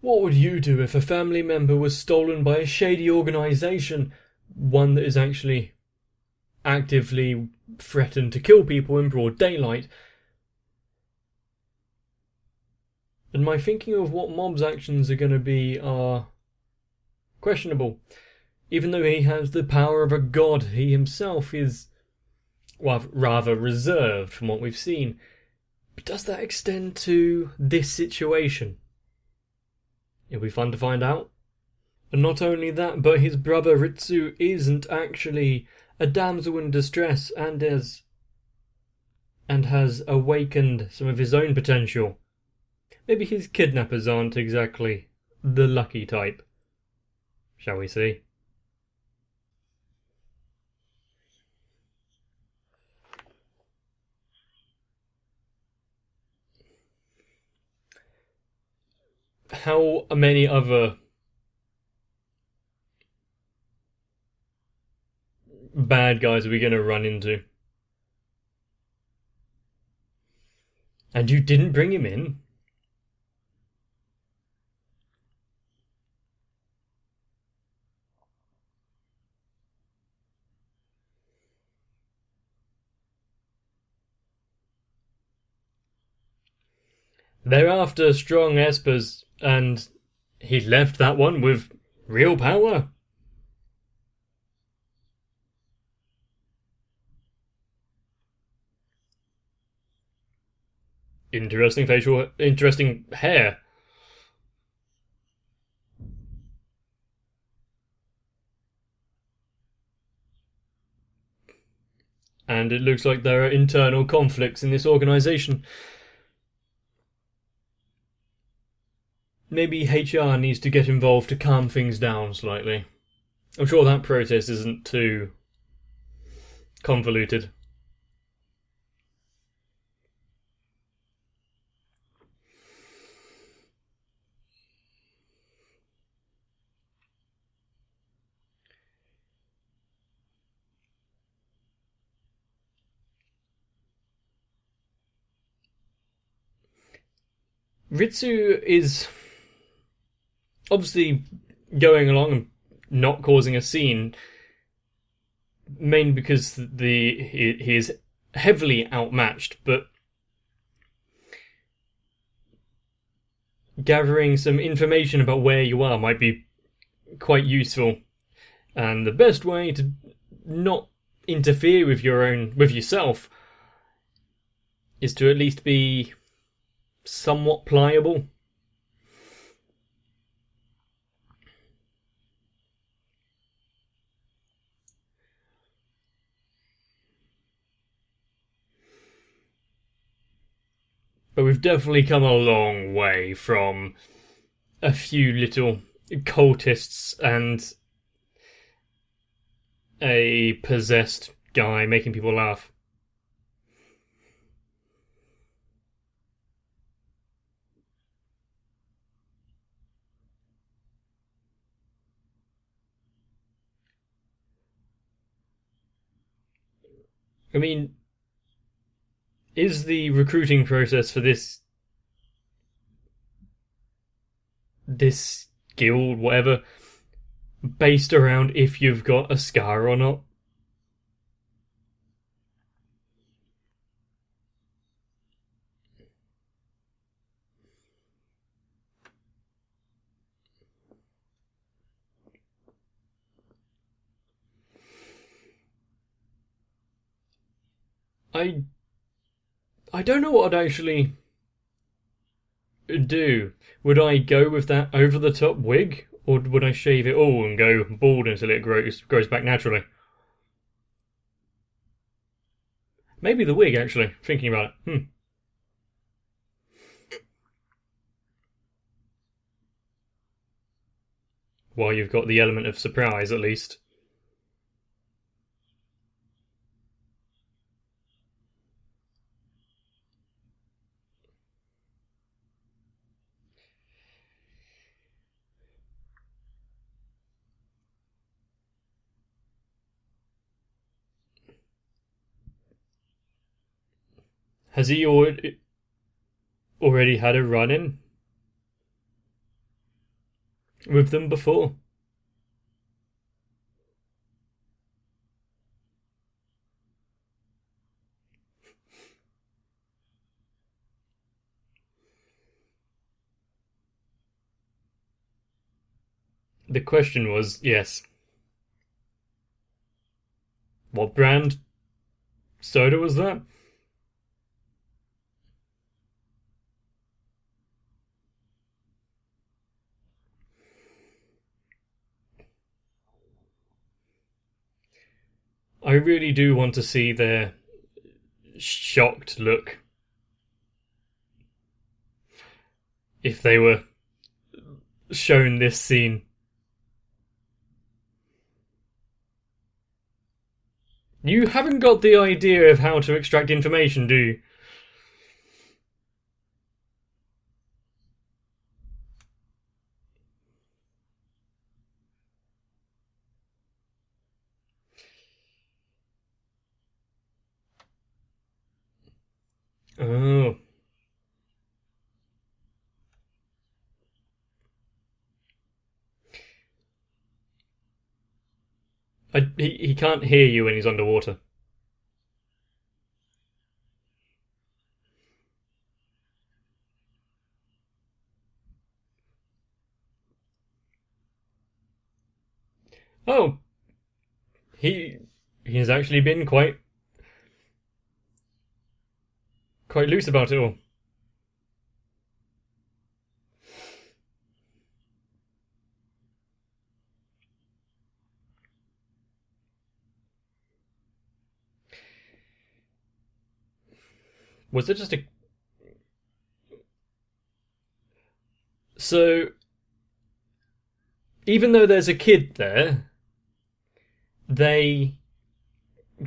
What would you do if a family member was stolen by a shady organisation, one that is actually actively threatened to kill people in broad daylight? And my thinking of what Mob's actions are going to be are questionable. Even though he has the power of a god, he himself is, well, rather reserved from what we've seen. But does that extend to this situation? It'll be fun to find out. And not only that, but his brother Ritsu isn't actually a damsel in distress and has awakened some of his own potential. Maybe his kidnappers aren't exactly the lucky type. Shall we see? How many other bad guys are we going to run into? And you didn't bring him in? They're after strong espers, and he left that one with real power. Interesting hair. And it looks like there are internal conflicts in this organisation. Maybe HR needs to get involved to calm things down slightly. I'm sure that process isn't too convoluted. Ritsu is obviously going along and not causing a scene, mainly because he is heavily outmatched, but gathering some information about where you are might be quite useful. And the best way to not interfere with yourself is to at least be somewhat pliable. But we've definitely come a long way from a few little cultists and a possessed guy making people laugh. I mean, is the recruiting process for this guild, whatever, based around if you've got a scar or not? I I don't know what I'd actually do. Would I go with that over the top wig, or would I shave it all and go bald until it grows back naturally? Maybe the wig, actually. Thinking about it. While you've got the element of surprise, at least. Has he already had a run in? with them before. The question was, yes, what brand soda was that? I really do want to see their shocked look if they were shown this scene. You haven't got the idea of how to extract information, do you? Oh. He can't hear you when he's underwater. Oh, he he's actually been quite loose about it all. Was it just a so? Even though there's a kid there, they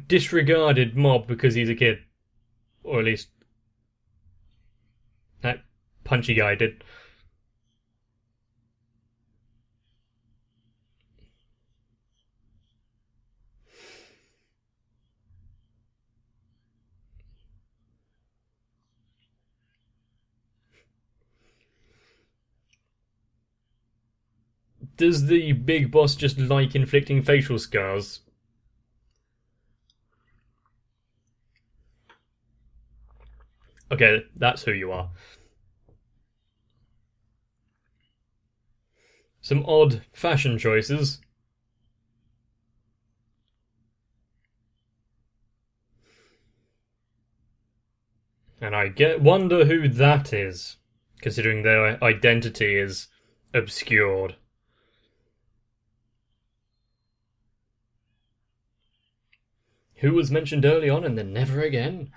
disregarded Mob because he's a kid, or at least that punchy guy did. Does the big boss just like inflicting facial scars? Okay, that's who you are. Some odd fashion choices. And wonder who that is, considering their identity is obscured. Who was mentioned early on and then never again?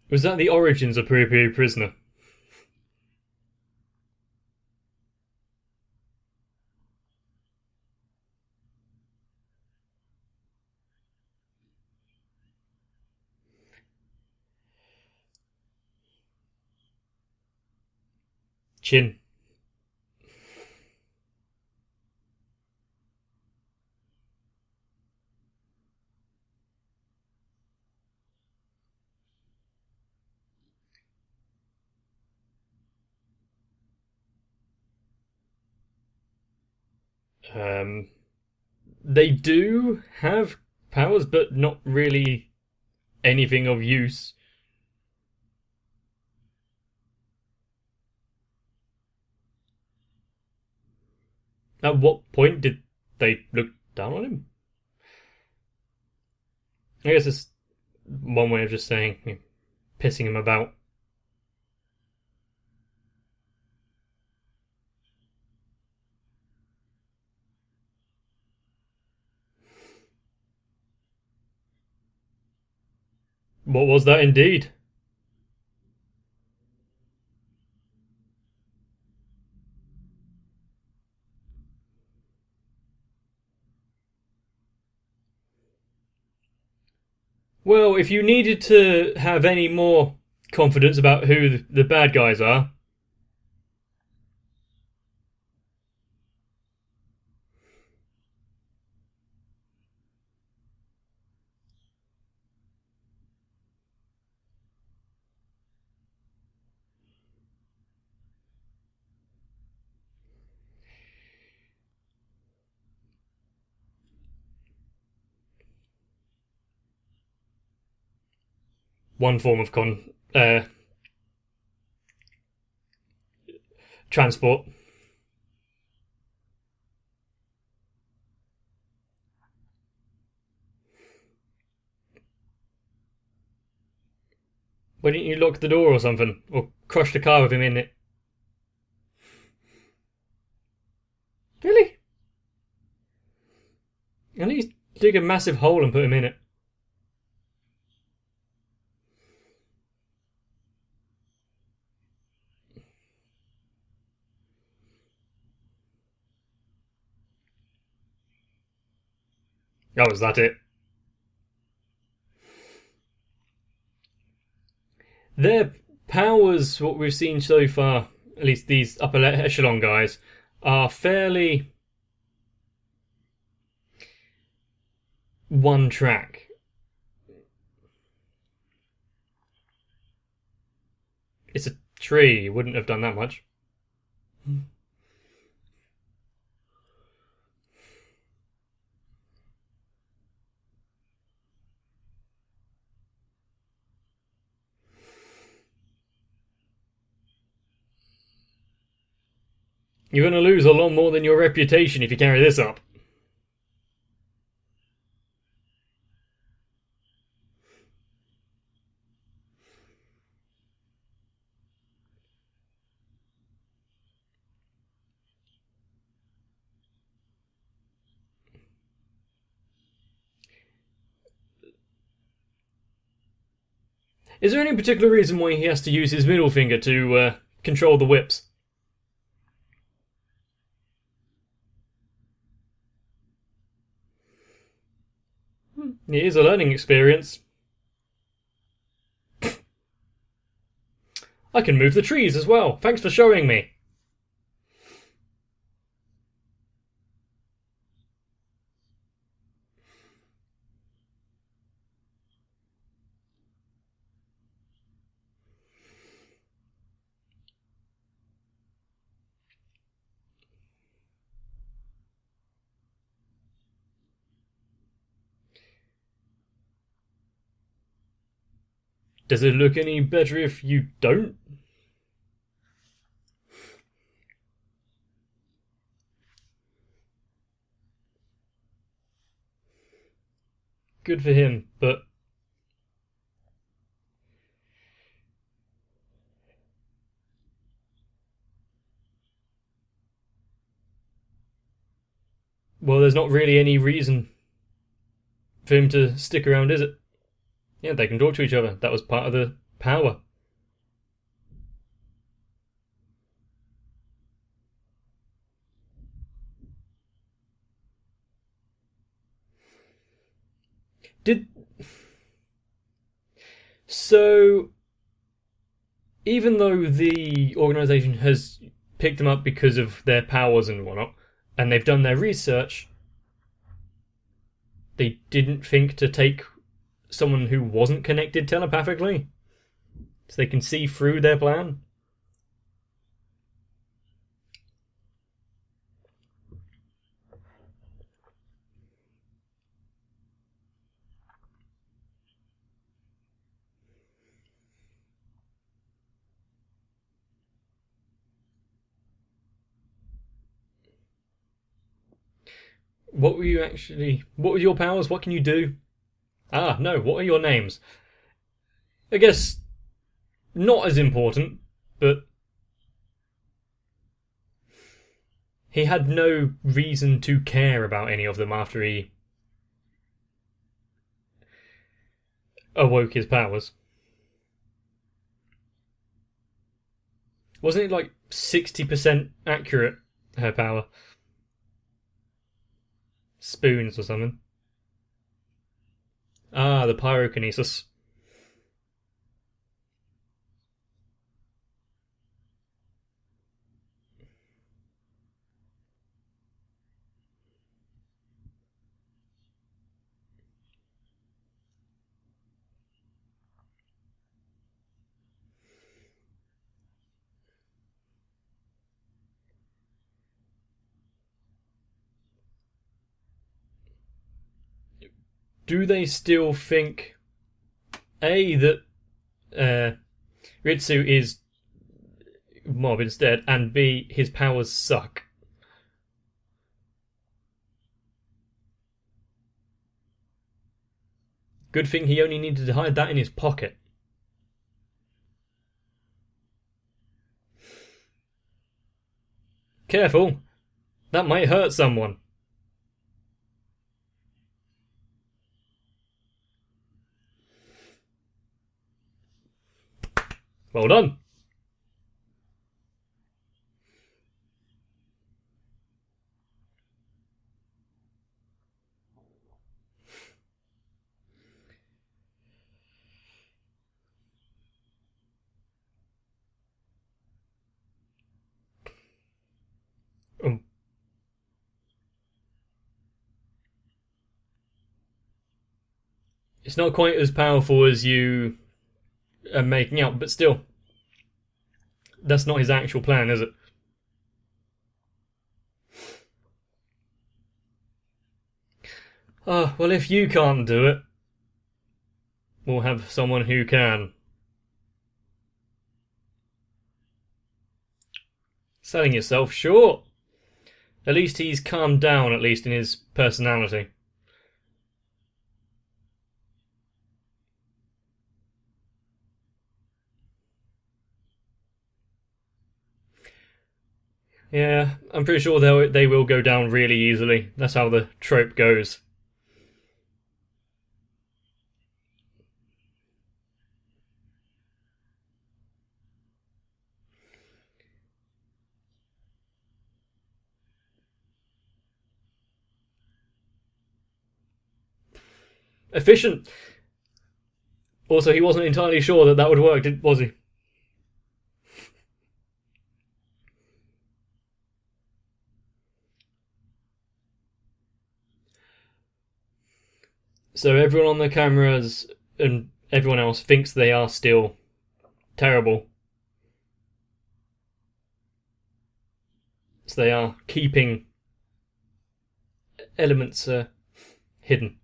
Was that the origins of Puyo Prisoner? Chin. Um, they do have powers, but not really anything of use. At what point did they look down on him? I guess it's one way of just saying, pissing him about. What was that indeed? Well, if you needed to have any more confidence about who the bad guys are, one form of transport. Why didn't you lock the door or something? Or crush the car with him in it? Really? At least dig a massive hole and put him in it. Oh, is that it? Their powers, what we've seen so far, at least these upper echelon guys, are fairly one track. It's a tree, you wouldn't have done that much. You're going to lose a lot more than your reputation if you carry this up. Is there any particular reason why he has to use his middle finger to control the whips? It is a learning experience. I can move the trees as well. Thanks for showing me. Does it look any better if you don't? Good for him, but well, there's not really any reason for him to stick around, is it? Yeah, they can talk to each other. That was part of the power. Did so even though the organization has picked them up because of their powers and whatnot, and they've done their research, they didn't think to take someone who wasn't connected telepathically, so they can see through their plan. What were you actually? What were your powers? What can you do? Ah, no. What are your names? I guess not as important, but he had no reason to care about any of them after he awoke his powers. Wasn't it like 60% accurate, her power? Spoons or something. Ah, the pyrokinesis. Do they still think A, that Ritsu is Mob instead, and B, his powers suck. Good thing he only needed to hide that in his pocket. Careful, that might hurt someone. Well done. It's not quite as powerful as you are making out, but still, that's not his actual plan, is it? Well, if you can't do it, we'll have someone who can. Selling yourself short. At least he's calmed down, at least in his personality. Yeah, I'm pretty sure they will go down really easily. That's how the trope goes. Efficient. Also, he wasn't entirely sure that would work, was he? So everyone on the cameras and everyone else thinks they are still terrible. So they are keeping elements hidden.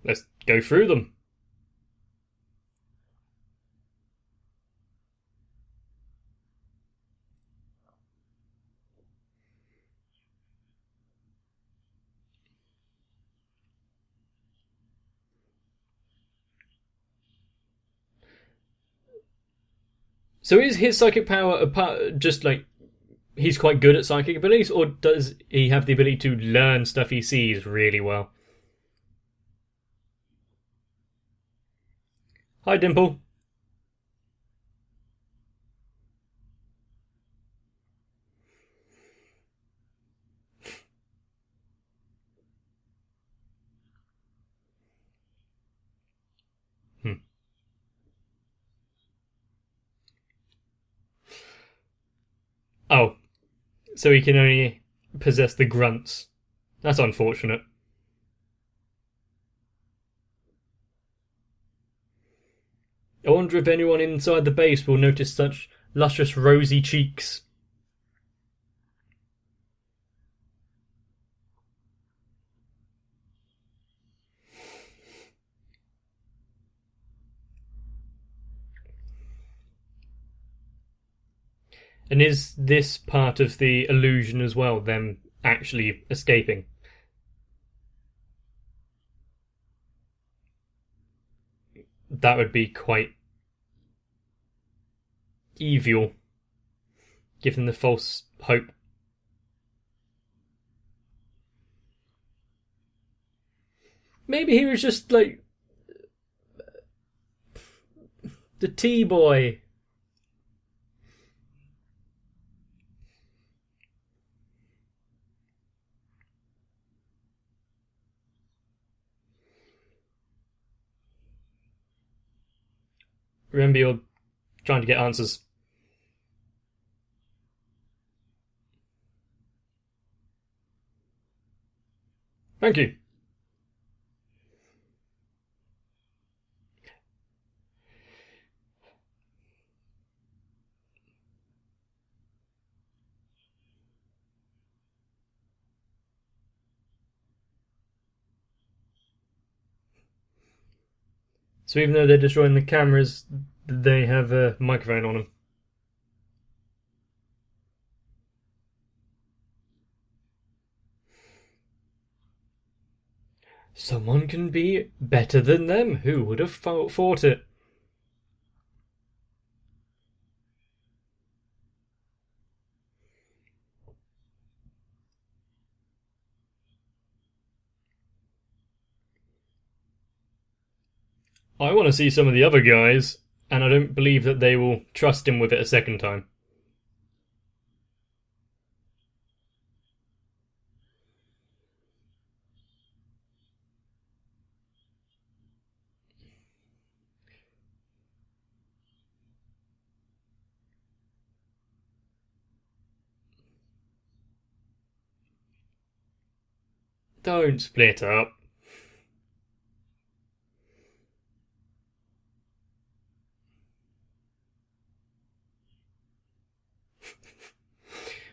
Let's go through them. So is his psychic power just like he's quite good at psychic abilities, or does he have the ability to learn stuff he sees really well? Hi, Dimple. Oh, so he can only possess the grunts. That's unfortunate. I wonder if anyone inside the base will notice such luscious rosy cheeks. And is this part of the illusion as well, them actually escaping? That would be quite evil. Give them the false hope. Maybe he was just like the T-boy. Remember, you're trying to get answers. Thank you. So even though they're destroying the cameras, they have a microphone on them. Someone can be better than them. Who would have thought it? I want to see some of the other guys, and I don't believe that they will trust him with it a second time. Don't split up.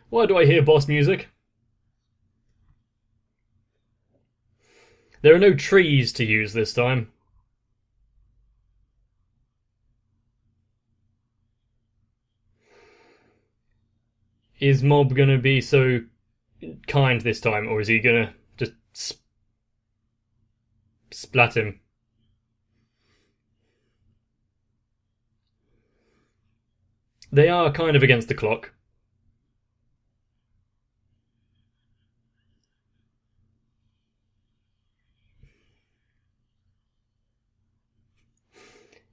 Why do I hear boss music? There are no trees to use this time. Is Mob gonna be so kind this time, or is he gonna just splat him? They are kind of against the clock.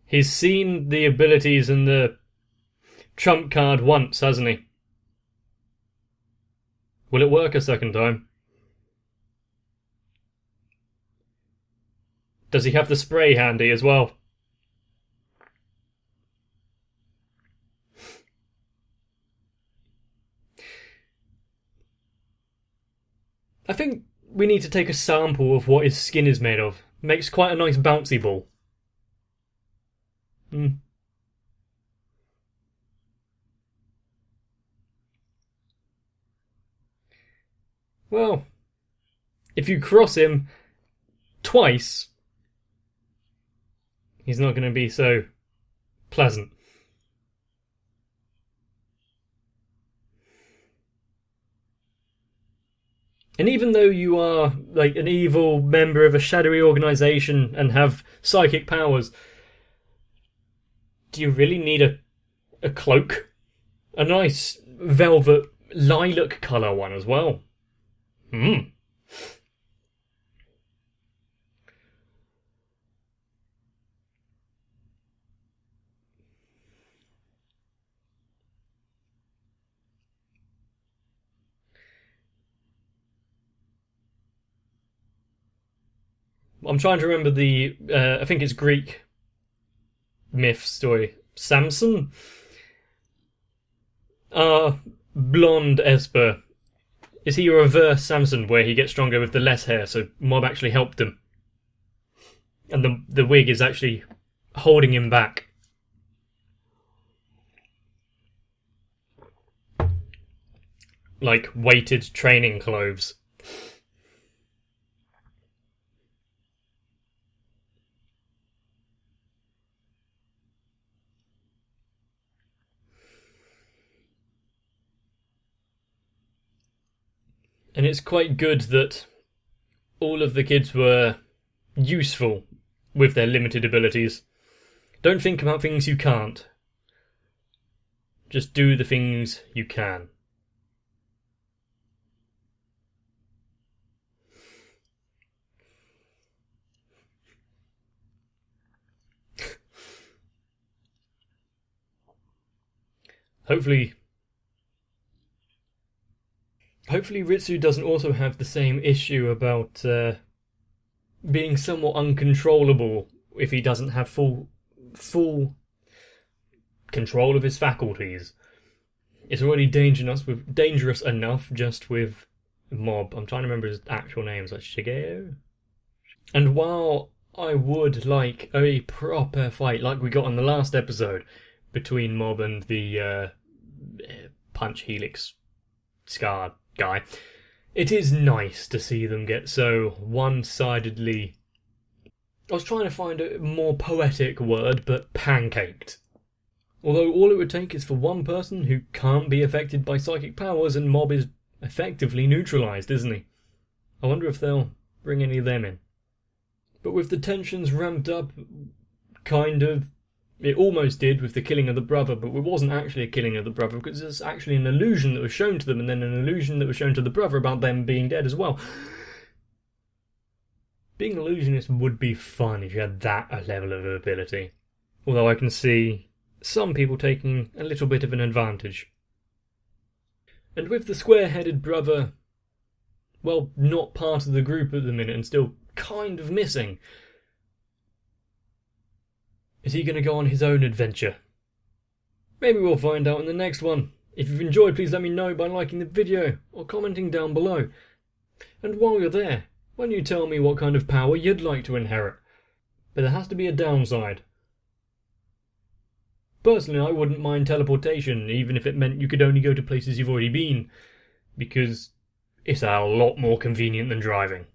He's seen the abilities and the trump card once, hasn't he? Will it work a second time? Does he have the spray handy as well? I think we need to take a sample of what his skin is made of. Makes quite a nice bouncy ball. Well, if you cross him twice, he's not going to be so pleasant. And even though you are like an evil member of a shadowy organization and have psychic powers, do you really need a cloak? A nice velvet lilac colour one as well. I'm trying to remember the I think it's Greek myth story. Samson? Blonde Esper. Is he a reverse Samson where he gets stronger with the less hair, so Mob actually helped him? And the wig is actually holding him back. Like weighted training clothes. And it's quite good that all of the kids were useful with their limited abilities. Don't think about things you can't. Just do the things you can. Hopefully Ritsu doesn't also have the same issue about being somewhat uncontrollable if he doesn't have full control of his faculties. It's already dangerous enough just with Mob. I'm trying to remember his actual names, like Shigeo. And while I would like a proper fight like we got in the last episode between Mob and the Punch Helix Scar guy, it is nice to see them get so one-sidedly I was trying to find a more poetic word, but pancaked. Although all it would take is for one person who can't be affected by psychic powers, and Mob is effectively neutralised, isn't he? I wonder if they'll bring any of them in. But with the tensions ramped up, kind of, it almost did with the killing of the brother, but it wasn't actually a killing of the brother, because it's actually an illusion that was shown to them, and then an illusion that was shown to the brother about them being dead as well. Being an illusionist would be fun if you had that level of ability. Although I can see some people taking a little bit of an advantage. And with the square-headed brother, well, not part of the group at the minute and still kind of missing, is he going to go on his own adventure? Maybe we'll find out in the next one. If you've enjoyed, please let me know by liking the video or commenting down below. And while you're there, why don't you tell me what kind of power you'd like to inherit? But there has to be a downside. Personally, I wouldn't mind teleportation, even if it meant you could only go to places you've already been, because it's a lot more convenient than driving.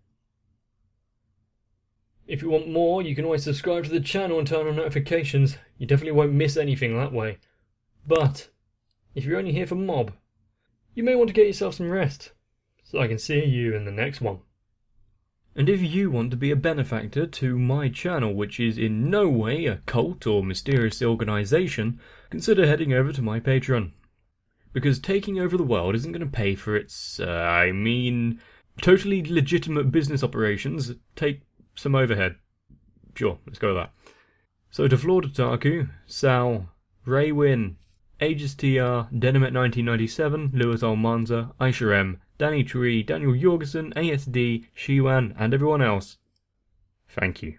If you want more, you can always subscribe to the channel and turn on notifications. You definitely won't miss anything that way. But if you're only here for Mob, you may want to get yourself some rest, so I can see you in the next one. And if you want to be a benefactor to my channel, which is in no way a cult or mysterious organisation, consider heading over to my Patreon. Because taking over the world isn't going to pay for its, totally legitimate business operations. Take some overhead. Sure, let's go with that. So to Flawed Otaku, Sal, Raywin, Aegis TR, Denim1997, Lewis Almanza, Aisha M, Danny Tree, Daniel Jorgensen, ASD, Shiwan, and everyone else, thank you.